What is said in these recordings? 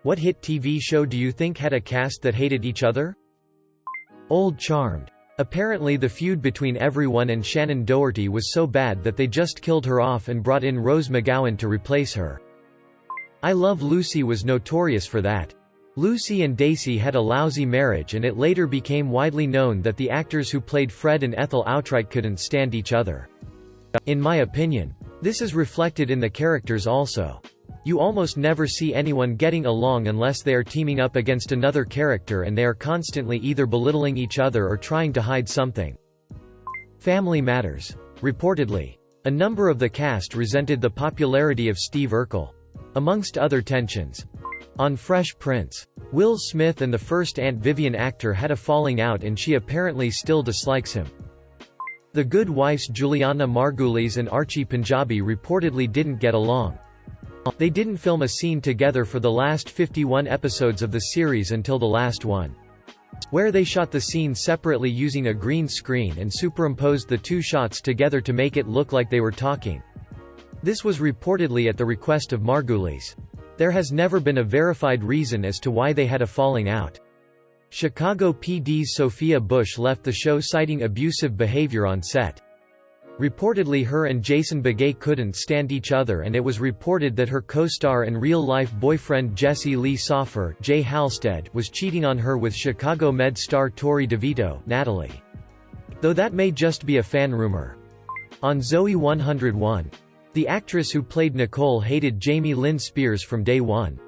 What hit TV show do you think had a cast that hated each other? Old Charmed. Apparently the feud between everyone and Shannon Doherty was so bad that they just killed her off and brought in Rose McGowan to replace her. I Love Lucy was notorious for that. Lucy and Daisy had a lousy marriage, and it later became widely known that the actors who played Fred and Ethel outright couldn't stand each other. In my opinion, this is reflected in the characters also. You almost never see anyone getting along unless they are teaming up against another character and they are constantly either belittling each other or trying to hide something. Family Matters. Reportedly, a number of the cast resented the popularity of Steve Urkel. Amongst other tensions. On Fresh Prince, Will Smith and the first Aunt Vivian actor had a falling out and she apparently still dislikes him. The Good Wife's Juliana Margulies and Archie Punjabi reportedly didn't get along. They didn't film a scene together for the last 51 episodes of the series until the last one, where they shot the scene separately using a green screen and superimposed the two shots together to make it look like they were talking. This was reportedly at the request of Margulies. There has never been a verified reason as to why they had a falling out. Chicago PD's Sophia Bush left the show citing abusive behavior on set. Reportedly her and Jason Begay couldn't stand each other, and it was reported that her co-star and real-life boyfriend Jesse Lee Soffer, Jay Halstead, was cheating on her with Chicago Med star Tori DeVito, Natalie. Though that may just be a fan rumor. On Zoey 101. The actress who played Nicole hated Jamie Lynn Spears from day one.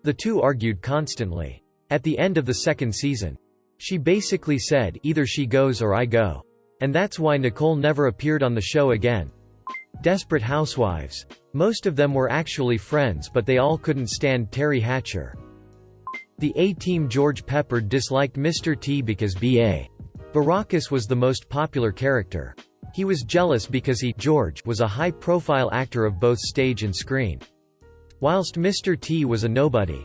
The two argued constantly. At the end of the second season, she basically said, either she goes or I go. And that's why Nicole never appeared on the show again. Desperate Housewives. Most of them were actually friends, but they all couldn't stand Terry Hatcher. The A-Team George Peppard disliked Mr. T because B.A. Baracus was the most popular character. He was jealous because he, George, was a high-profile actor of both stage and screen, whilst Mr. T was a nobody.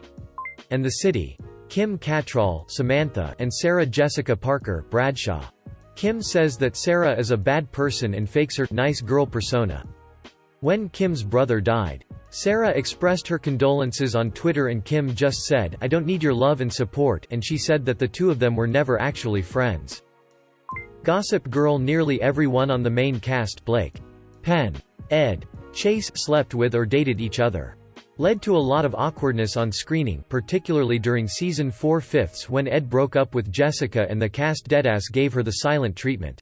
And the City. Kim Cattrall, Samantha, and Sarah Jessica Parker, Bradshaw. Kim says that Sarah is a bad person and fakes her nice girl persona. When Kim's brother died, Sarah expressed her condolences on Twitter and Kim just said, "I don't need your love and support," and she said that the two of them were never actually friends. Gossip Girl. Nearly everyone on the main cast, Blake, Penn, Ed, Chase, slept with or dated each other. Led to a lot of awkwardness on screening, particularly during season 4/5 when Ed broke up with Jessica and the cast deadass gave her the silent treatment.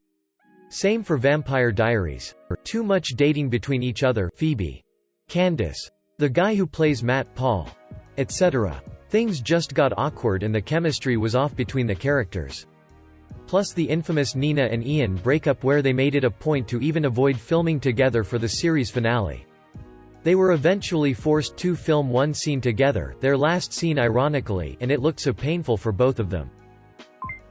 Same for Vampire Diaries. Too much dating between each other, Phoebe, Candace, the guy who plays Matt Paul, etc. Things just got awkward and the chemistry was off between the characters. Plus the infamous Nina and Ian breakup where they made it a point to even avoid filming together for the series finale. They were eventually forced to film one scene together, their last scene ironically, and it looked so painful for both of them.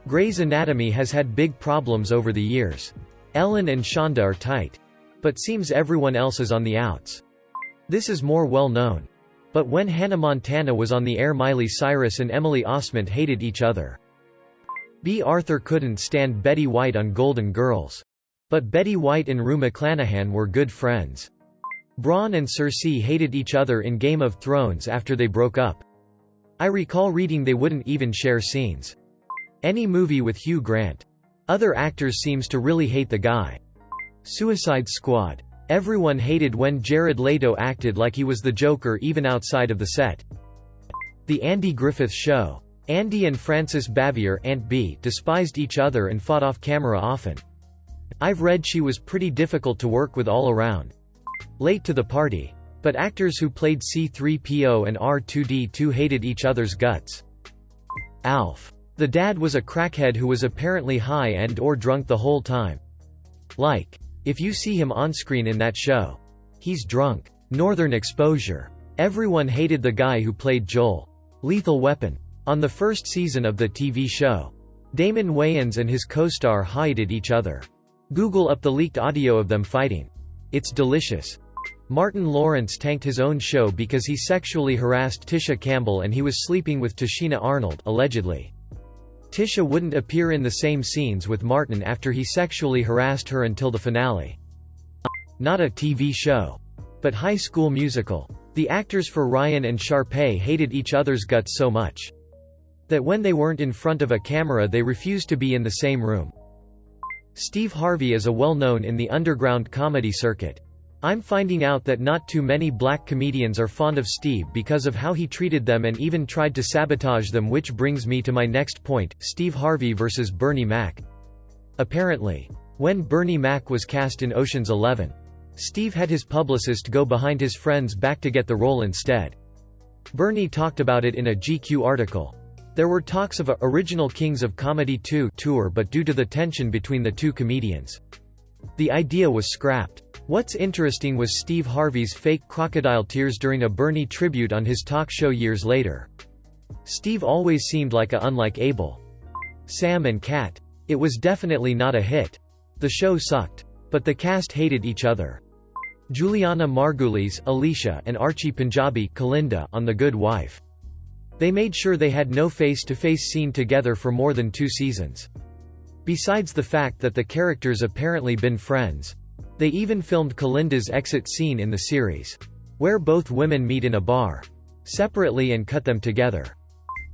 Grey's Anatomy has had big problems over the years. Ellen and Shonda are tight. But seems everyone else is on the outs. This is more well known. But when Hannah Montana was on the air, Miley Cyrus and Emily Osment hated each other. B. Arthur couldn't stand Betty White on Golden Girls. But Betty White and Rue McClanahan were good friends. Bronn and Cersei hated each other in Game of Thrones after they broke up. I recall reading they wouldn't even share scenes. Any movie with Hugh Grant. Other actors seems to really hate the guy. Suicide Squad. Everyone hated when Jared Leto acted like he was the Joker even outside of the set. The Andy Griffith Show. Andy and Frances Bavier, Aunt B, despised each other and fought off camera often. I've read she was pretty difficult to work with all around. Late to the party. But actors who played C-3PO and R2-D2 hated each other's guts. Alf. The dad was a crackhead who was apparently high and/or drunk the whole time. Like, if you see him on screen in that show, he's drunk. Northern Exposure. Everyone hated the guy who played Joel. Lethal Weapon. On the first season of the TV show, Damon Wayans and his co-star hated each other. Google up the leaked audio of them fighting. It's delicious. Martin Lawrence tanked his own show because he sexually harassed Tisha Campbell and he was sleeping with Tashina Arnold, allegedly. Tisha wouldn't appear in the same scenes with Martin after he sexually harassed her until the finale. Not a TV show, but High School Musical. The actors for Ryan and Sharpay hated each other's guts so much that when they weren't in front of a camera they refused to be in the same room. Steve Harvey is a well-known in the underground comedy circuit. I'm finding out that not too many black comedians are fond of Steve because of how he treated them and even tried to sabotage them, which brings me to my next point, Steve Harvey versus Bernie Mac. Apparently, when Bernie Mac was cast in Ocean's 11, Steve had his publicist go behind his friend's back to get the role instead. Bernie talked about it in a GQ article. There were talks of a Original Kings of Comedy 2 tour, but due to the tension between the two comedians, the idea was scrapped. What's interesting was Steve Harvey's fake crocodile tears during a Bernie tribute on his talk show years later. Steve always seemed like unlike Abel, Sam and Kat. It was definitely not a hit. The show sucked. But the cast hated each other. Juliana Margulies, Alicia, and Archie Punjabi, Kalinda, on The Good Wife. They made sure they had no face-to-face scene together for more than 2 seasons. Besides the fact that the characters apparently been friends, they even filmed Kalinda's exit scene in the series, where both women meet in a bar separately and cut them together.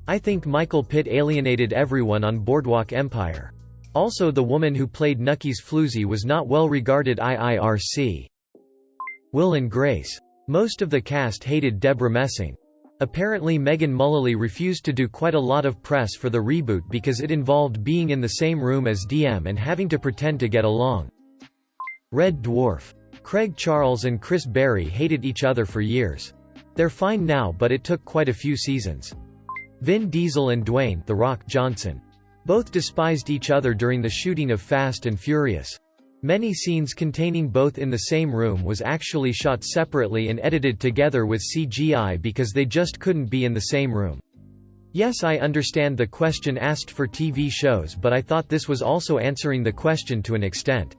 I think Michael Pitt alienated everyone on Boardwalk Empire. Also, the woman who played Nucky's floozy was not well regarded IRC. Will and Grace. Most of the cast hated Deborah Messing. Apparently Megan Mullally refused to do quite a lot of press for the reboot because it involved being in the same room as DM and having to pretend to get along. Red Dwarf. Craig Charles and Chris Berry hated each other for years. They're fine now, but it took quite a few seasons. Vin Diesel and Dwayne "The Rock" Johnson. Both despised each other during the shooting of Fast and Furious. Many scenes containing both in the same room was actually shot separately and edited together with CGI because they just couldn't be in the same room. Yes, I understand the question asked for TV shows, but I thought this was also answering the question to an extent.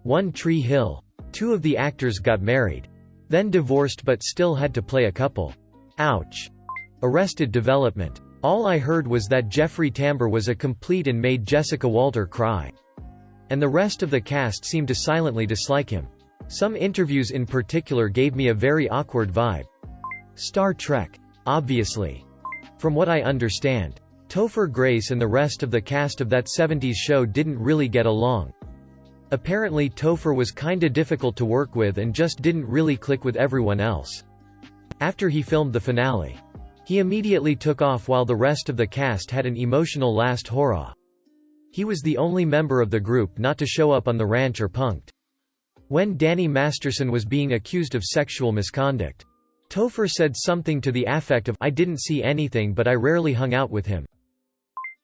One Tree Hill. 2 of the actors got married, then divorced but still had to play a couple. Ouch. Arrested Development. All I heard was that Jeffrey Tambor was a complete and made Jessica Walter cry. And the rest of the cast seemed to silently dislike him. Some interviews in particular gave me a very awkward vibe. Star Trek. Obviously. From what I understand, Topher Grace and the rest of the cast of that 70s show didn't really get along. Apparently Topher was kinda difficult to work with and just didn't really click with everyone else. After he filmed the finale, he immediately took off while the rest of the cast had an emotional last hurrah. He was the only member of the group not to show up on the ranch or punked. When Danny Masterson was being accused of sexual misconduct, Topher said something to the effect of, "I didn't see anything, but I rarely hung out with him.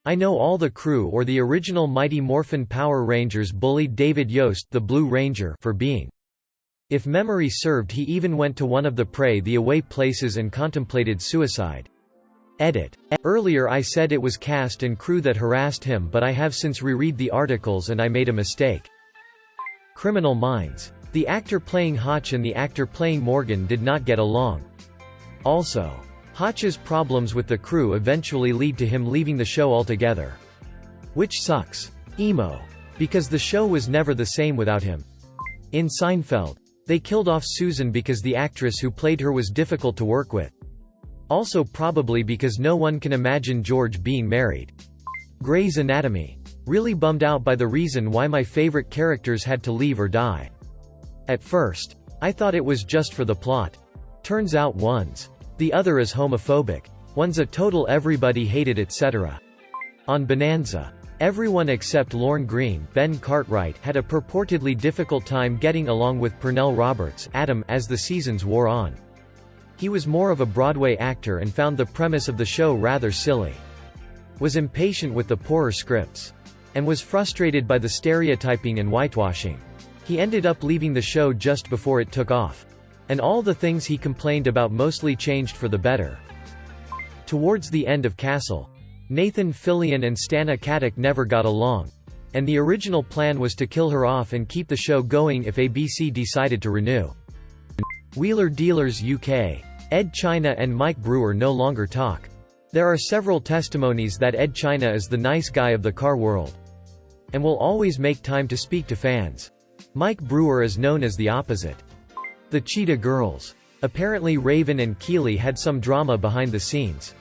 I know all the crew," or the original Mighty Morphin Power Rangers bullied David Yost, the Blue Ranger, for being. If memory served, he even went to one of the Pray the Away places and contemplated suicide. Edit. Earlier I said it was cast and crew that harassed him, but I have since reread the articles and I made a mistake. Criminal Minds. The actor playing Hotch and the actor playing Morgan did not get along. Also, Hotch's problems with the crew eventually lead to him leaving the show altogether. Which sucks. Emo. Because the show was never the same without him. In Seinfeld, they killed off Susan because the actress who played her was difficult to work with. Also probably because no one can imagine George being married. Grey's Anatomy. Really bummed out by the reason why my favorite characters had to leave or die. At first, I thought it was just for the plot. Turns out the other is homophobic. One's a total everybody hated etc. On Bonanza. Everyone except Lorne Greene, Ben Cartwright, had a purportedly difficult time getting along with Pernell Roberts, Adam, as the seasons wore on. He was more of a Broadway actor and found the premise of the show rather silly. Was impatient with the poorer scripts. And was frustrated by the stereotyping and whitewashing. He ended up leaving the show just before it took off. And all the things he complained about mostly changed for the better. Towards the end of Castle, Nathan Fillion and Stana Katic never got along. And the original plan was to kill her off and keep the show going if ABC decided to renew. Wheeler Dealers UK. Ed China and Mike Brewer no longer talk. There are several testimonies that Ed China is the nice guy of the car world. And will always make time to speak to fans. Mike Brewer is known as the opposite. The Cheetah Girls. Apparently Raven and Keeley had some drama behind the scenes.